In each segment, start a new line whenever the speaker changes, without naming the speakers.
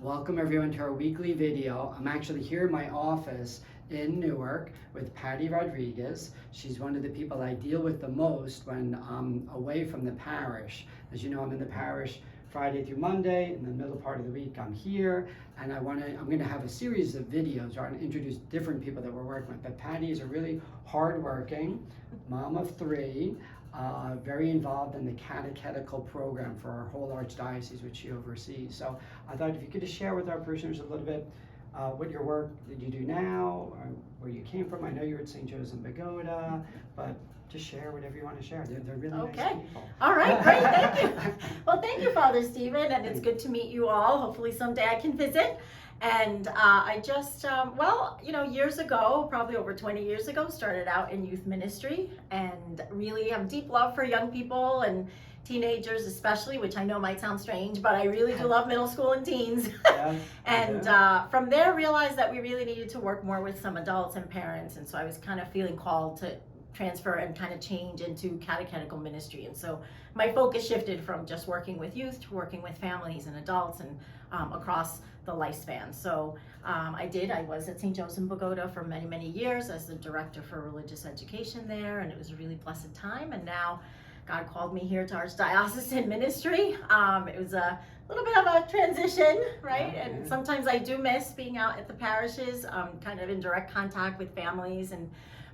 Welcome everyone to our weekly video. I'm actually here in my office in Newark with Patty Rodriguez. She's one of the people I deal with the most when I'm away from the parish. As you know, I'm in the parish Friday through Monday. In the middle part of the week, I'm here, and I'm going to have a series of videos where I'm going to introduce different people that we're working with. But Patty is a really hardworking mom of three. Very involved in the catechetical program for our whole archdiocese, which she oversees. So I thought if you could just share with our parishioners a little bit what your work that you do now, or where you came from. I know you're at St. Joe's in Bogota, but just share whatever you want to share. They're really nice people.
All right, great, thank you. Well, thank you, Father Stephen, and it's good to meet you all. Hopefully someday I can visit. And I just, years ago, probably over 20 years ago, started out in youth ministry and really have deep love for young people and teenagers especially, which I know might sound strange, but I really do love middle school and teens. And from there realized that we really needed to work more with some adults and parents, and so I was kind of feeling called to transfer and kind of change into catechetical ministry. And so my focus shifted from just working with youth to working with families and adults and across the lifespan. So I was at St. Joe's in Bogota for many, many years as the director for religious education there, and it was a really blessed time. And now God called me here to Archdiocesan ministry. It was a little bit of a transition, right? And sometimes I do miss being out at the parishes, kind of in direct contact with families,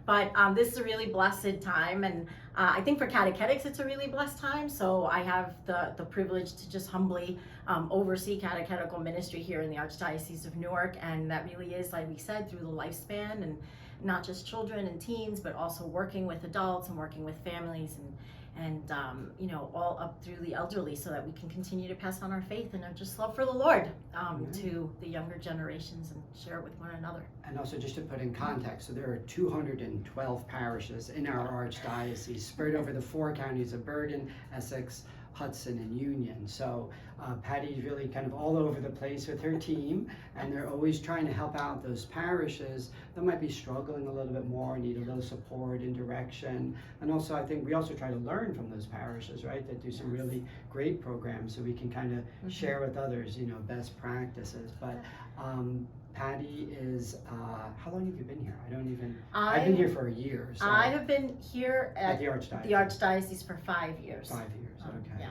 but this is a really blessed time, and I think for catechetics it's a really blessed time. So I have the privilege to just humbly oversee catechetical ministry here in the Archdiocese of Newark, and that really is, like we said, through the lifespan, and not just children and teens, but also working with adults and working with families and all up through the elderly, so that we can continue to pass on our faith and our just love for the Lord to the younger generations and share it with one another.
And also, just to put in context, so there are 212 parishes in our archdiocese spread over the 4 counties of Bergen, Essex, Hudson, and Union. So Patty's really kind of all over the place with her team, and they're always trying to help out those parishes that might be struggling a little bit more, need a little support and direction. And also, I think we also try to learn from those parishes, right, that do some really great programs, so we can kind of share with others, best practices. But Patty is, how long have you been here? I've been here for a year. So
I have been here at
the Archdiocese.
The Archdiocese for 5 years.
5 years, okay.
Yeah.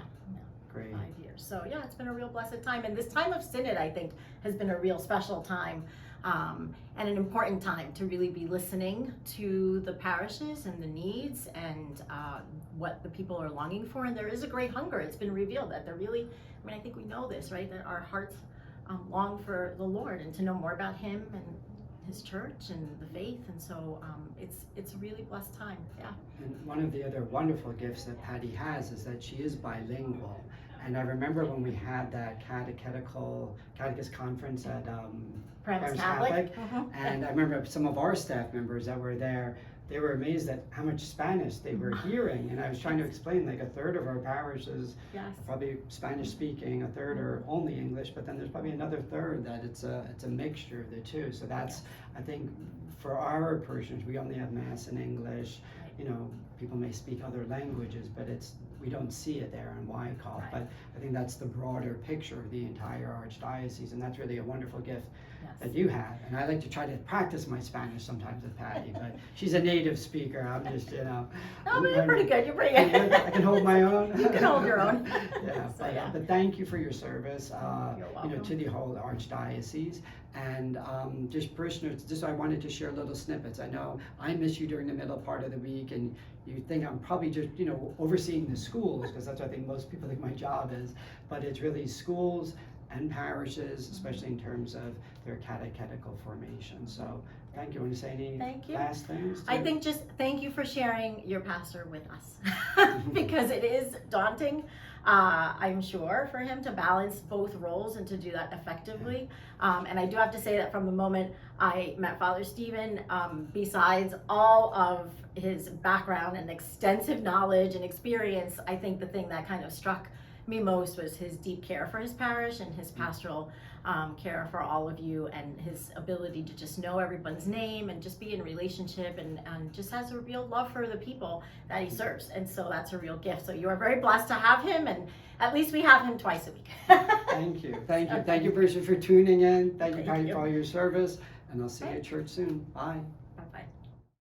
Great.
5 years. So yeah, it's been a real blessed time. And this time of Synod, I think, has been a real special time and an important time to really be listening to the parishes and the needs and what the people are longing for. And there is a great hunger. It's been revealed that they're really, I think we know this, right? That our hearts long for the Lord and to know more about Him and His church and the faith, and so it's a really blessed time.
And one of the other wonderful gifts that Patty has is that she is bilingual. And I remember when we had that catechist conference at Paramus Catholic, and I remember some of our staff members that were there, they were amazed at how much Spanish they were hearing. And I was trying to explain, like, a third of our parishes are probably Spanish speaking, a third are only English, but then there's probably another third that it's a mixture of the two. So that's, I think, for our parishioners, we only have Mass in English. People may speak other languages, but we don't see it there in Wyckoff. But I think that's the broader picture of the entire archdiocese, and that's really a wonderful gift that you have. And I like to try to practice my Spanish sometimes with Patty, but she's a native speaker. I'm just,
No, but you're pretty good. You're pretty good.
I can hold my own.
You can hold your own.
But thank you for your service,
You're welcome.
to the whole archdiocese. And just parishioners, I wanted to share little snippets. I know I miss you during the middle part of the week, and you think I'm probably just, overseeing the schools, because that's what I think most people think my job is. But it's really schools and parishes, especially in terms of their catechetical formation. So thank you. Want to say any last things?
I think just thank you for sharing your pastor with us, because it is daunting, I'm sure, for him to balance both roles and to do that effectively. And I do have to say that from the moment I met Father Stephen, besides all of his background and extensive knowledge and experience, I think the thing that kind of struck me most was his deep care for his parish and his pastoral care for all of you, and his ability to just know everyone's name and just be in relationship, and just has a real love for the people that he serves. And so that's a real gift. So you are very blessed to have him, and at least we have him twice a week.
Thank you. Thank you. Thank you, Bruce, for tuning in. Thank you, Patty,
you.
for all your service. And I'll see you at church soon. Bye.